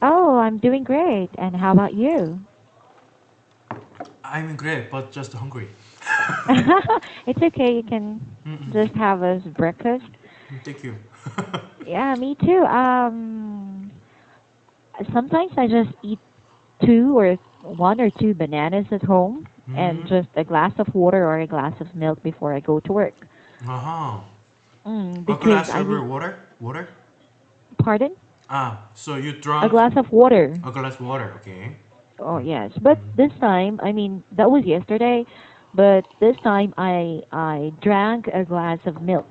Oh, I'm doing great. And how about you? I'm great, but just hungry. It's okay. You can just have us breakfast. Thank you. Yeah, me too. Sometimes I just eat two or one or two bananas at home and Hmm. just a glass of water or a glass of milk before I go to work. Uh-huh. A Because glass I of need, water? Water? pardon? So you A drunk glass of water. a glass water, okay. Oh, yes. But this time, I mean, that was yesterday, but this time I drank a glass of milk.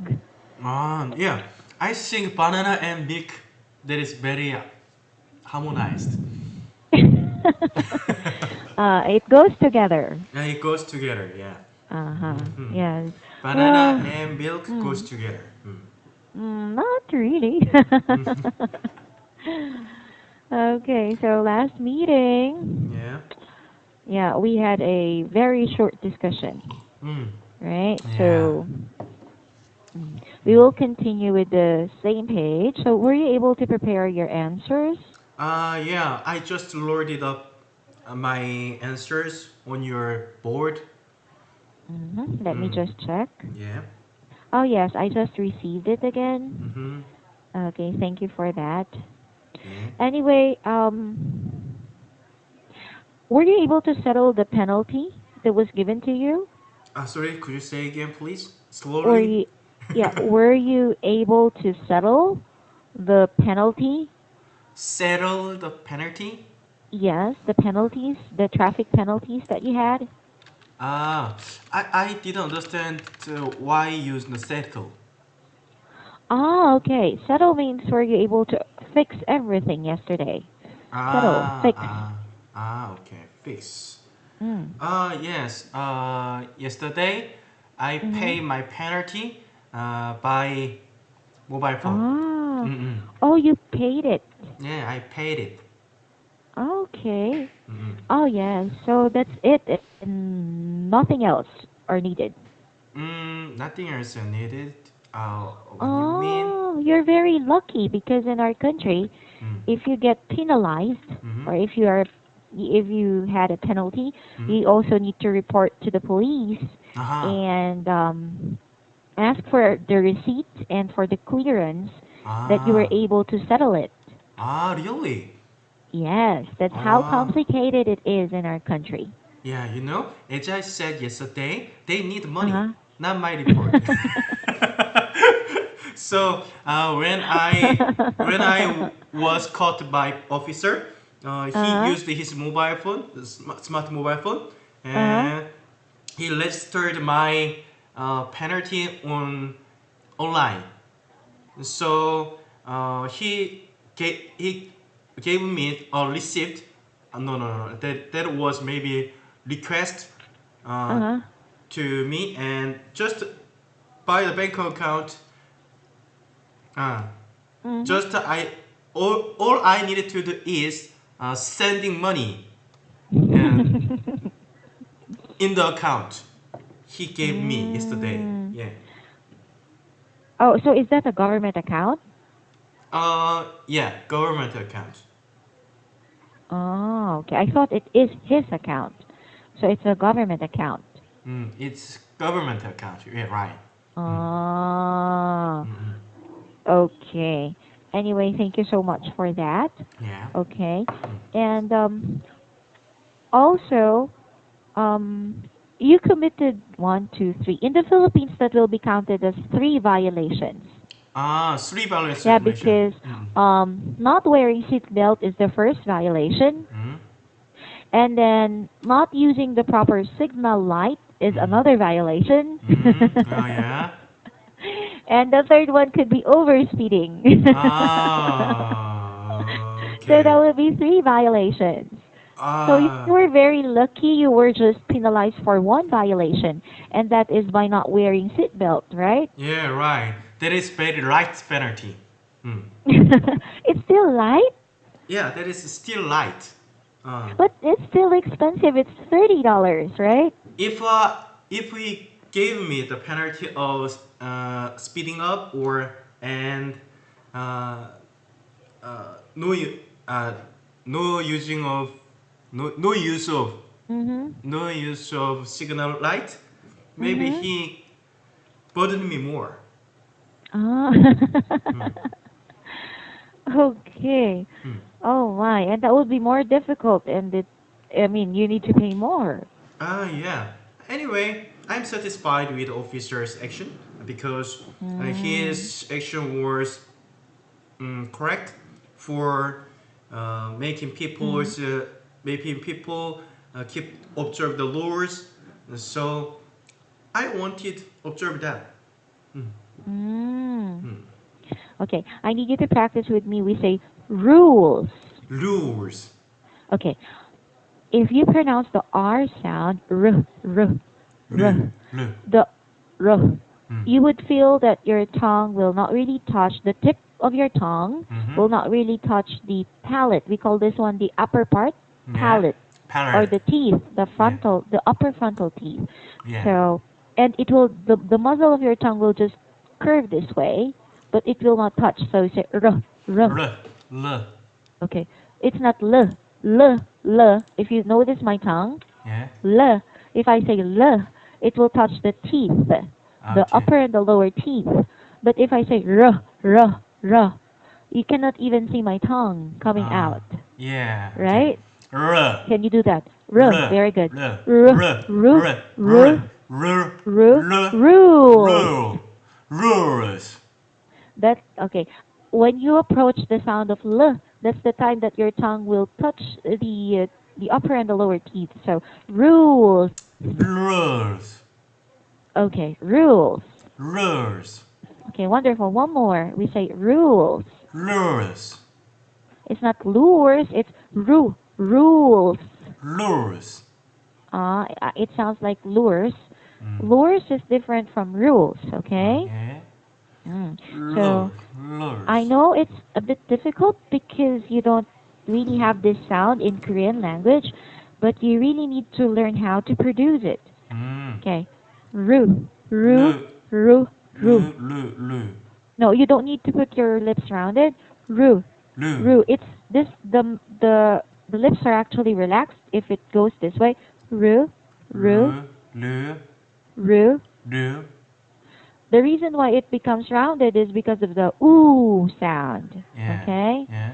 Yeah. I think banana and milk that is very harmonized. It goes together. Yeah, it goes together, yeah. Uh-huh. Hmm. Yes. Banana Well, and milk goes mm, together. not really. Okay, so last meeting, Yeah. yeah, we had a very short discussion, Mm. right? Yeah. So we will continue with the same page. So were you able to prepare your answers? Yeah, I just loaded up my answers on your board. Let me Mm. just check. Yeah. Oh, yes, I just received it again. Mm-hmm. Okay, thank you for that. Yeah. Anyway, were you able to settle the penalty that was given to you? Sorry, could you say again, please? Or Slowly. you, yeah, were you able to settle the penalty? Settle the penalty. Yes, the penalties, the traffic penalties that you had. Ah, I didn't understand why use the settle. Ah, okay. Settle means were you able to fix everything yesterday? Settle, Ah, fix. ah, okay. Fix. Mm. Yes. Yesterday, I Mm-hmm. pay my penalty by mobile phone. Ah, Mm-mm. oh, you paid it. Yeah, I paid it. Okay. Mm-mm. Oh, yeah. So that's it, and nothing else are needed. Nothing else needed. What you mean? Oh, you're very lucky because in our country, Mm. if you get penalized Mm-hmm. or if you had a penalty, Mm-hmm. you also need to report to the police Aha. and ask for the receipt and for the clearance that you were Ah. able to settle it. Really? Yes, that's how Oh. complicated it is in our country. Yeah, as I said yesterday, they need money, Uh not my report. So when I was caught by officer, he uh used his mobile phone, the smart mobile phone, uh and he registered my penalty online. So he gave me a receipt. No. That was maybe request uh, uh to me, and just by the bank account. Uh, mhm. just I all I needed to do is sending money and in the account he gave me yesterday. Mm. Yeah. Oh, so is that a government account? Yeah, government account. Oh, okay. I thought it is his account. So it's a government account. It's government account. Yeah, right. Mm. Ah, Mm-mm. okay. Anyway, thank you so much for that. Yeah. Okay. Mm. And also, um, you committed one, two, three. In the Philippines, that will be counted as three violations. Three balance Yeah, relation. because Mm. not wearing seatbelt is the first violation, Mm. and then not using the proper signal light is Mm. another violation. Oh yeah. And the third one could be overspeeding. So that Okay. would be three violations. So you Ah, were very lucky you were just penalized for one violation, and that is by not wearing seatbelt, right? yeah, right. That is very light penalty. Mm. It's still light, Yeah, that is still light. but it's still expensive. It's $30, right? If if we gave me the penalty of speeding up or and no no using of no use of Mhm. no use of signal light, maybe Mhm. he burdened me more. Ah. Hmm. Okay. Hmm. Oh my, and that would be more difficult, and I mean, you need to pay more. Yeah. Anyway, I'm satisfied with the officer's action because Mm. his action was correct for making people Mm. keep observe the laws. So I wanted observe that. Hmm. Mm. Hmm. Okay, I need you to practice with me. We say rules. Rules. Okay, if you pronounce the R sound, Le. r, Le. the r, Hmm. you would feel that your tongue will not really touch the tip of your tongue, Mm-hmm. will not really touch the palate. We call this one the upper part, Yeah. palate, or Palate. the teeth, Yeah. the upper frontal teeth. Yeah. So, and it will, the muzzle of your tongue will just curve this way, but it will not touch. So you say r. Le. Le. Okay, it's not l. If you notice my tongue, Yeah. L. If I say L, it will touch the teeth, the Okay. upper and the lower teeth. But if I say R, you cannot even see my tongue coming Ah. out, Yeah. Okay. right? R. Can you do that? R, R. very good. R. R, R. R, R. R. R, R. R, R. rules. Rule. Rules. That okay. When you approach the sound of L, that's the time that your tongue will touch the upper and the lower teeth. So rules. Rules. Okay, rules. Rules. Okay, wonderful. One more. We say rules. Rules. It's not lures, it's rules. Rules. It sounds like lures. Mm. Lures is different from rules, okay? Okay. Mm. So, Rules. I Rules. know it's a bit difficult because you don't really have this sound in Korean language, but you really need to learn how to produce it. Mm. Okay. Ru, ru, Lu. ru, ru. Lu. No, you don't need to put your lips around it. Ru, Lu. ru. It's this the lips are actually relaxed if it goes this way. Ru, ru, Lu. Lu. ru. Lu. The reason why it becomes rounded is because of the ooh sound. Yeah. Okay? Yeah.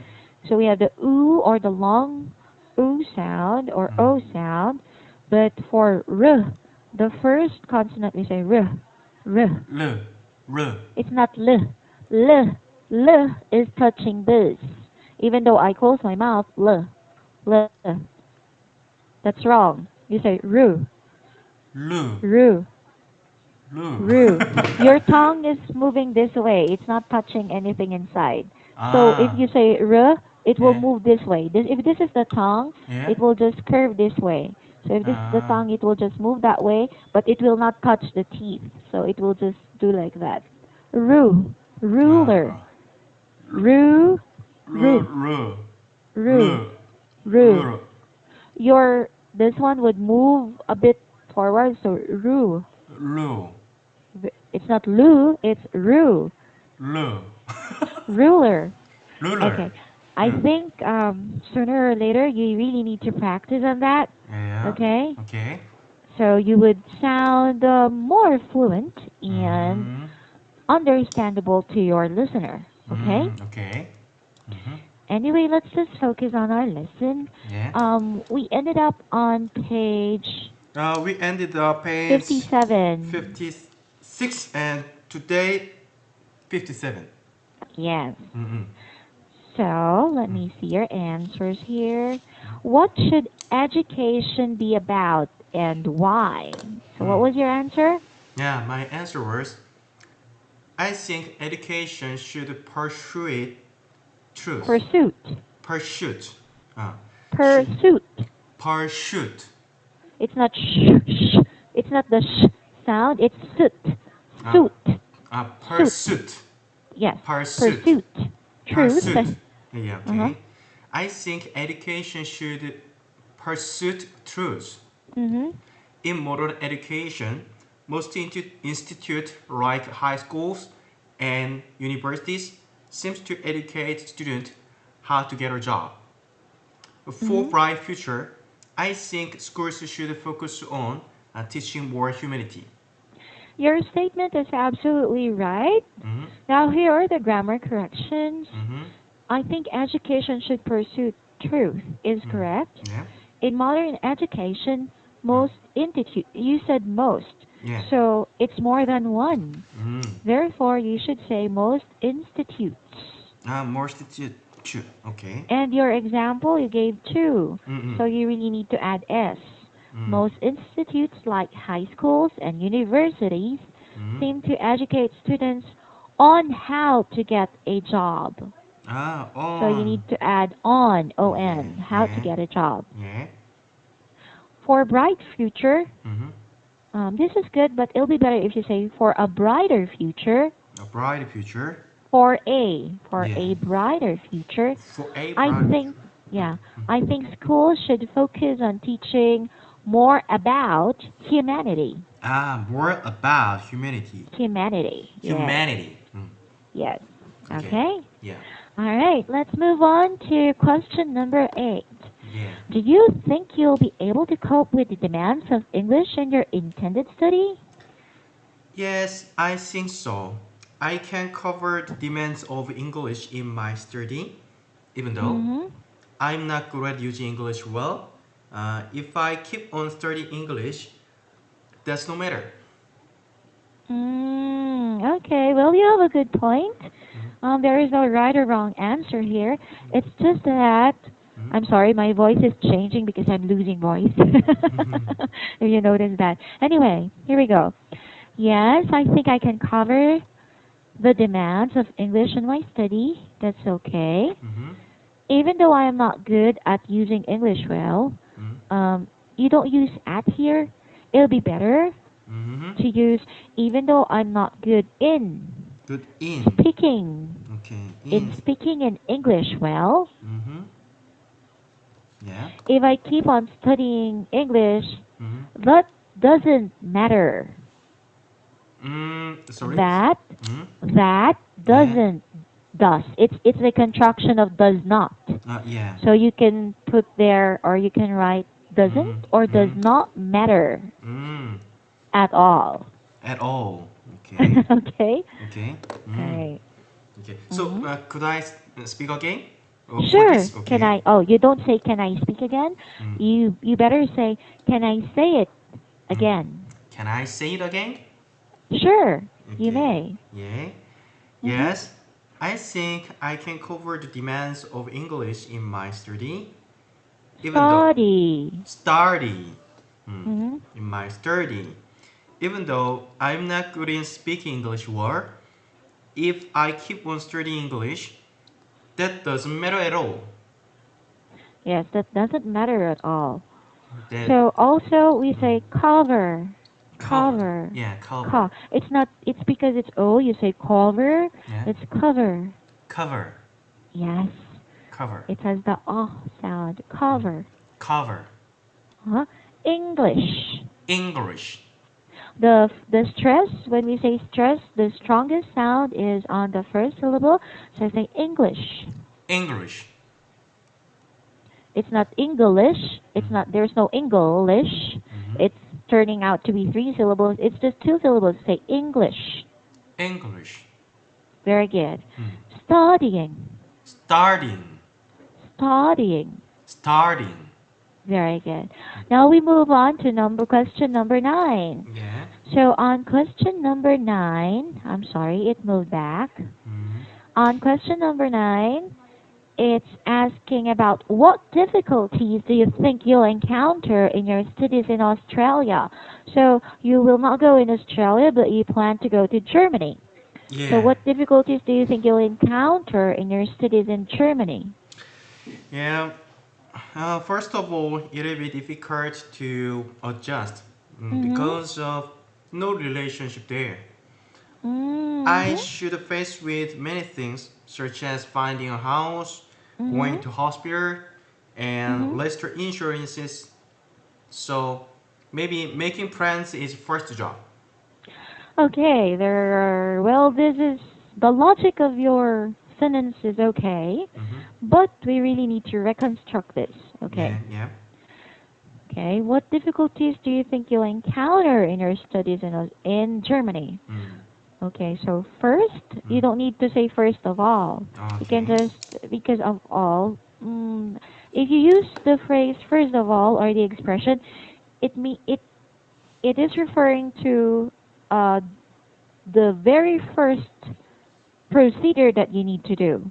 So we have the ooh or the long ooh sound or Mm. o sound, but for r, the first consonant we say r. Lu. Ru. It's not l. L is touching this. Even though I close my mouth, l. That's wrong. You say ru, Lu. ru, Lu. ru. Your tongue is moving this way. It's not touching anything inside. So if Ah. you say r, it will Yeah. move this way. If this is the tongue, Yeah. it will just curve this way. So if this is the Ah. tongue, it will just move that way, but it will not touch the teeth. So it will just do like that. Ru, ruler, Ah. ru, Ru. ru, Ru. ru, Lu. ru. Lu. Your this one would move a bit forward, so ru. Lu. It's not lu, it's ru. Lu. Ruler. Ruler. Okay. I think sooner or later you really need to practice on that. Yeah. Okay. Okay. So you would sound more fluent and Mm-hmm. understandable to your listener. Okay. Mm, okay. Mm-hmm. Anyway, let's just focus on our lesson. Yeah. We ended up on page We ended up page 57. 56 and today 57. Yes. Mm-hmm. So let me see your answers here. What should education be about and why? So what Mm. was your answer? Yeah, my answer was I think education should pursue truth. Pursuit. Pursue. Should Pursuit. pursue. It's not sh. It's not the sh sound. It's soot. Uh, Suit. Suit. Pursuit. Yes. Pursuit. Pursuit. Truth. Pursuit. Yeah, Uh-huh. okay. I think education should pursue truth. Mhm. In modern education, most institutes like high schools and universities seems to educate students how to get a job. For bright future, I think schools should focus on teaching more humanity. Your statement is absolutely right. Mm-hmm. Now, here are the grammar corrections. Mm-hmm. I think education should pursue truth is correct. Yeah. In modern education, most institute, you said most, Yeah. so it's more than one. Mm. Therefore, you should say most institutes. More statute. Okay. And your example, you gave two, Mm-mm. so you really need to add S. Mm. Most institutes, like high schools and universities, Mm. seem to educate students on how to get a job. On. So you need to add on, O-N, Yeah, how to yeah. get a job. Yeah. For bright future, Mm-hmm. this is good, but it'll be better if you say for a brighter future, A bright future. for Yeah. a brighter future. For a I bright. think, yeah, I think schools should focus on teaching more about humanity. More about humanity. Humanity. Yes. Humanity. Mm. Yes. Okay. Okay. Yeah. All right. Let's move on to question number 8. Yeah. Do you think you'll be able to cope with the demands of English in your intended study? Yes, I think so. I can cover the demands of English in my study, even though Mm-hmm. I'm not good at using English well. If I keep on studying English, that's no matter. Okay, well, you have a good point. There is no right or wrong answer here. It's just that, I'm sorry, my voice is changing because I'm losing voice. If you notice that. Anyway, here we go. Yes, I think I can cover the demands of English in my study. That's okay. Mm-hmm. Even though I am not good at using English well, you don't use at here. It'll be better Mm-hmm. to use even though I'm not good in Good in. speaking Okay. in speaking in English well. Mm-hmm. Yeah. If I keep on studying English, Mm-hmm. that doesn't matter. Sorry. That Mm-hmm. that doesn't does. It's a contraction of does not. Yeah. So you can put there or you can write doesn't or does not matter Mm. at all. At all. Okay. Okay? Okay. Alright. Okay. So could I speak again? For Sure. this? Okay. Can I oh you don't say can I speak again? You better say can I say it again? Can I say it again? Sure. You Okay. may. Yeah. Yes. I think I can cover the demands of English in my study. Even though Study. study. Mhm. In my study. Even though I'm not good in speaking English well, if I keep on studying English, that doesn't matter at all. Yes, that doesn't matter at all. That So also we say cover. Cover. Yeah, cover. It's not. It's because it's O. You say cover. Yeah. It's cover. Cover. Yes. Cover. It has the sound. Cover. Cover. Huh? English. English. The stress when we say stress, the strongest sound is on the first syllable. So I say English. English. It's not English. It's not. There's no English. It's turning out to be 3 syllables. It's just 2 syllables. Say English. English. Very good. Studying. Starting. Studying. Starting. Very good. Now we move on to question number 9. Yeah. So on question number 9, I'm sorry, it moved back. On question number 9, it's asking about what difficulties do you think you'll encounter in your studies in Australia? So you will not go in Australia, but you plan to go to Germany. Yeah. So what difficulties do you think you'll encounter in your studies in Germany? Yeah. First of all, it'll be difficult to adjust because of no relationship there. I should face with many things such as finding a house, going to hospital, and lesser insurances. So maybe making friends is first job. Okay, well, this is the logic of your sentence is okay, Mm-hmm. but we really need to reconstruct this. Yeah, Okay. yeah. Okay. What difficulties do you think you'll encounter in your studies in Germany? Mm. Okay, so first, you Mm. don't need to say first of all. You can Okay. just, because of all. If you use the phrase first of all or the expression, it is referring to uh, the very first procedure that you need to do.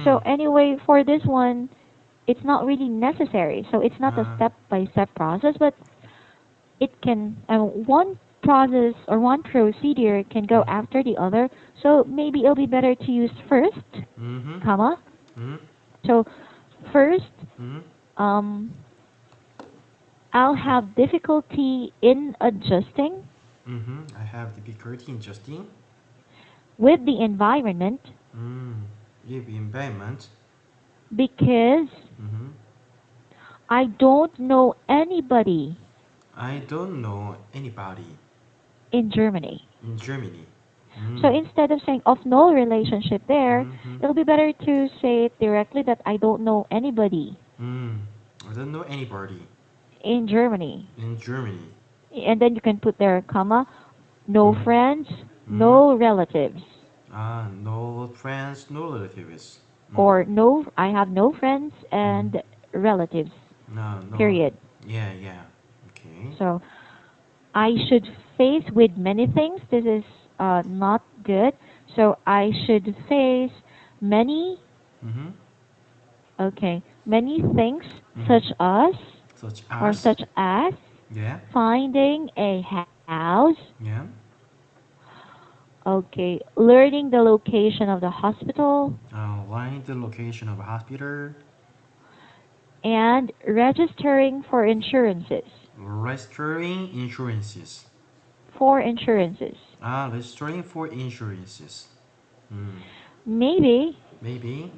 So Mm. anyway, for this one, it's not really necessary. So it's not a Uh, step-by-step process, but it can one process or one procedure can go mm. after the other. So maybe it'll be better to use first, Mm-hmm. comma. Mm-hmm. So first, Mm-hmm. um, I'll have difficulty in adjusting Mm-hmm. I have difficulty in adjusting. with the environment Mm. Live environment. because Mm-hmm. I don't know anybody I don't know anybody in Germany. in Germany. So Mm. instead of saying of no relationship there, Mm-hmm. it'll be better to say it directly that I don't know anybody Mm. I don't know anybody in Germany. in Germany. And then you can put there, comma, no Mm. friends, Mm. no relatives. No friends, no relatives. Mm. Or no, I have no friends Mm. and relatives, No, no. period. Yeah, yeah. Okay. So I should face with many things. This is not good. So I should face many, Mm-hmm. okay, many things Mm-hmm. such as, Such or as. such as Yeah. finding a house, Yeah. okay, learning the location of the hospital, Find the location of a hospital. and registering for insurances. Registering insurances. For insurances. Registering for insurances. Mm. Maybe Maybe.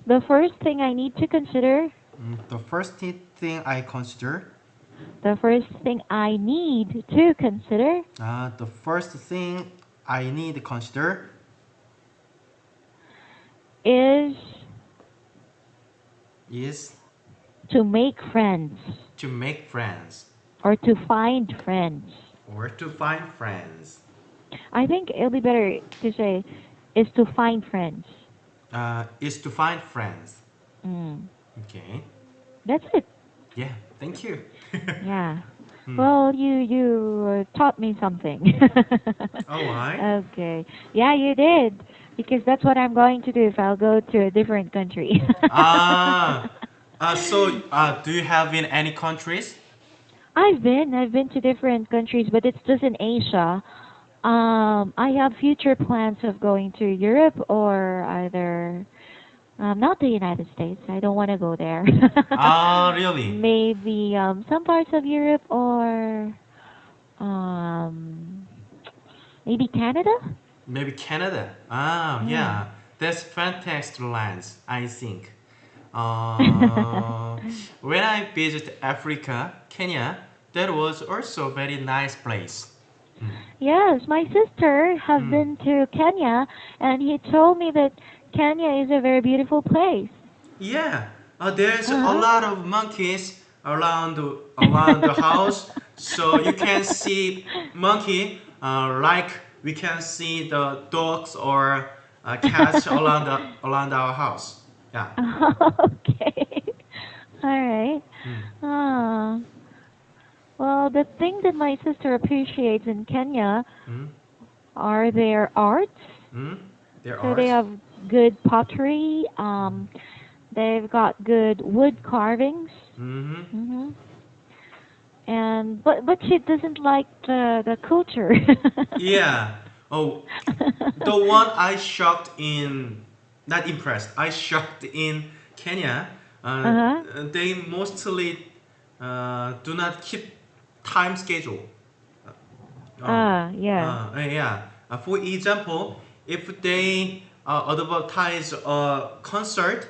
the first thing I need to consider, The first thing I consider. the first thing I need to consider The first thing I need to consider is is to make friends to make friends or to find friends. or to find friends. I think it'll be better to say is to find friends. Is to find friends. Mm, Okay. that's it. Yeah. Thank you. Yeah. Hmm. Well, you taught me something. Oh, why? Okay. Yeah, you did. Because that's what I'm going to do if I'll go to a different country. Ah. Do you have in any countries? I've been to different countries, but it's just in Asia. I have future plans of going to Europe or either not the United States. I don't want to go there. Really? Maybe some parts of Europe or um, maybe Canada. Maybe Canada. Mm. Yeah. That's fantastic lands, I think. Uh, when I visited Africa, Kenya, that was also a very nice place. Mm. Yes, my sister have Mm. been to Kenya, and he told me that Kenya is a very beautiful place. Yeah, there's a Uh lot of monkeys around the house, so you can see monkey like we can see the dogs or cats around our house. Yeah. huh. Okay. All right. Mm. Ah. Well, the thing that my sister appreciates in Kenya Mm. are their arts. Mm. There So are. they have good pottery. They've got good wood carvings. Mm-hmm. hmm And but she doesn't like the culture. Yeah. Oh, the one I shocked in, not impressed. I shocked in Kenya. Uh-huh. They mostly do not keep time schedule. Uh, Yeah. yeah. For example, if they advertise a concert,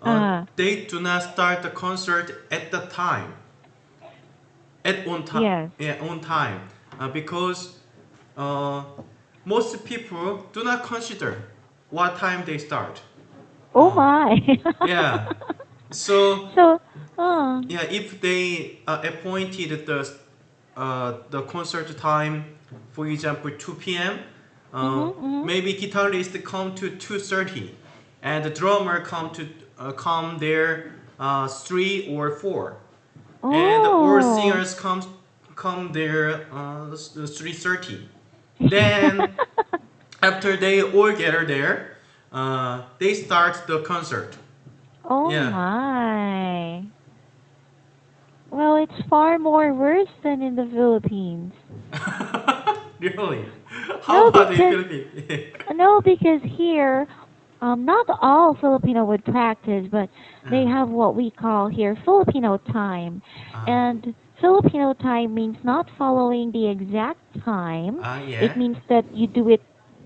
Uh, they do not start the concert at the time, at on time, yes. yeah, on time, because uh, most people do not consider. what time they start. Oh Uh, my. yeah. So So, yeah, if they appointed the concert time, for example, 2 p.m. mhm. Maybe guitarist come to 2:30, and the drummer come there 3 or 4, and all Oh. singers come there 3:30. Then after they all gather there, they start the concert. Oh Yeah. my. Well, it's far more worse than in the Philippines. Really? How No, about in because Philippines? no, because here, not all Filipino would practice, but they uh, have what we call here Filipino time, uh, and Filipino time means not following the exact time. It yeah, means that you do it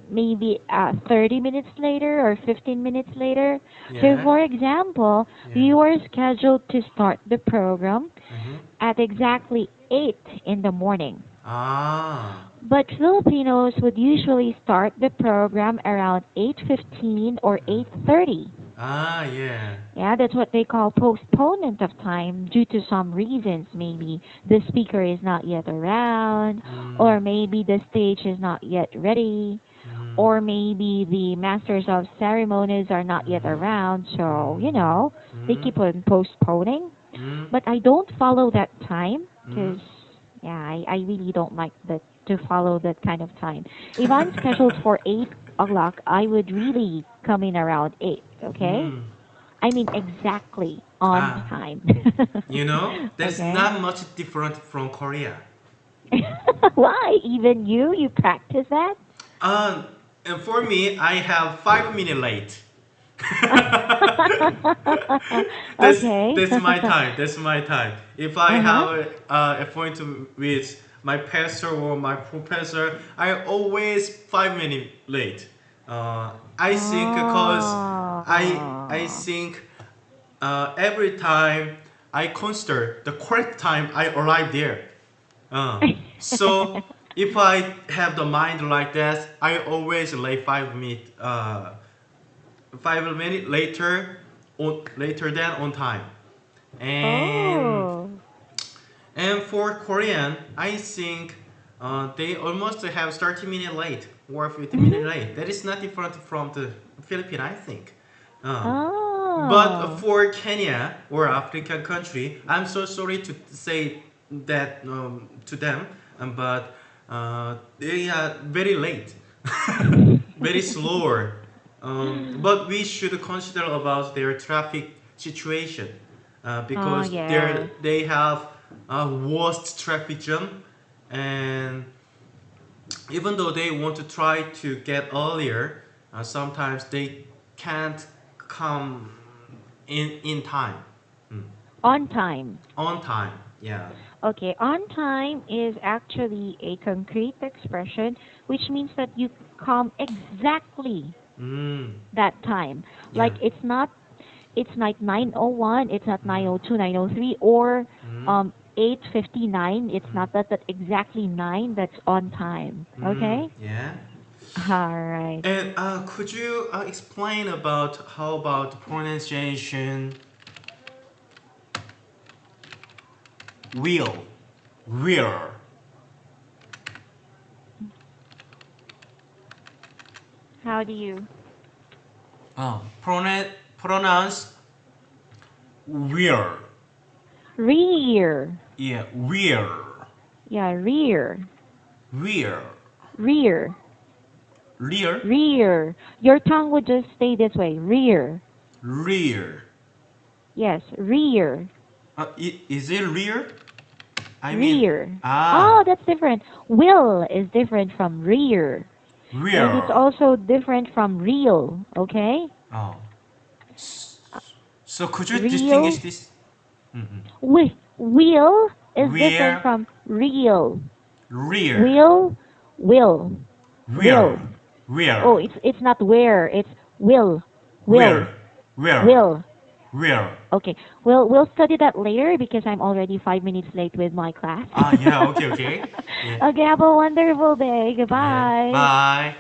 maybe 30 minutes later or 15 minutes later. So, yeah, for example, yeah. you are scheduled to start the program Mm-hmm. at exactly 8 in the morning. Ah, But Filipinos would usually start the program around 8:15 or 8:30. yeah. Yeah, that's what they call postponement of time due to some reasons. Maybe the speaker is not yet around, Mm, or maybe the stage is not yet ready, mm, or maybe the masters of ceremonies are not yet around. So, they mm, keep on postponing. mm, But I don't follow that time mm. because, yeah, I really don't like that to follow that kind of time. If I'm scheduled for 8 o'clock, I would really come in around 8, okay? Mm. I mean exactly on Ah, time. that's Okay? not much different from Korea. Why? Even you practice that? Um, and for me, I have 5 minutes late. that's Okay. that's my time. That's my time. If I Uh-huh. have a appointment with my pastor or my professor, I always 5 minutes late. I think because I Oh. think every time I consider the correct time I arrive there. So if I have the mind like that, I always late 5 minutes. 5 minutes later than on time. And Oh. for Korean, I think they almost have 30 minutes late or 50 minutes Mhm. late. That is not different from the Philippines, I think. Uh, but Oh. for Kenya or African country, I'm so sorry to say that to them, but they are very late, very slower. But we should consider about their traffic situation Oh, because yeah. they have a worst traffic jam, and even though they want to try to get earlier, sometimes they can't come in time. Mm. On time. On time. Yeah. Okay, on time is actually a concrete expression which means that you come exactly Mm. that time. Yeah. Like it's like 9:01, it's not Mm. 9:02, 9:03 or Mm. 8:59. It's Mm. not that exactly 9 that's on time. Mm. Okay? Yeah. All right. And could you explain about how about pronunciation will, will, How do you pronounce will, rear? yeah, will, Yeah, rear. will, Rear. rear, Rear. Your tongue would just stay this way. Rear. rear. Yes, rear. Is it rear? I mean, Rear. ah, Oh, that's different. Will is different from rear. And it's rear. also different from real, okay? Oh, Uh, so could you distinguish Real, this? Mm-hmm. will is different Rear, from real. rear, Will, will, rear, will. Oh, rear, it's not where, it's will, will, rear, rear, will. rear. Okay, we'll study that later because I'm already 5 minutes late with my class. Ah, yeah, okay, okay. Yeah, Okay, have a wonderful day. yeah. Goodbye. Bye.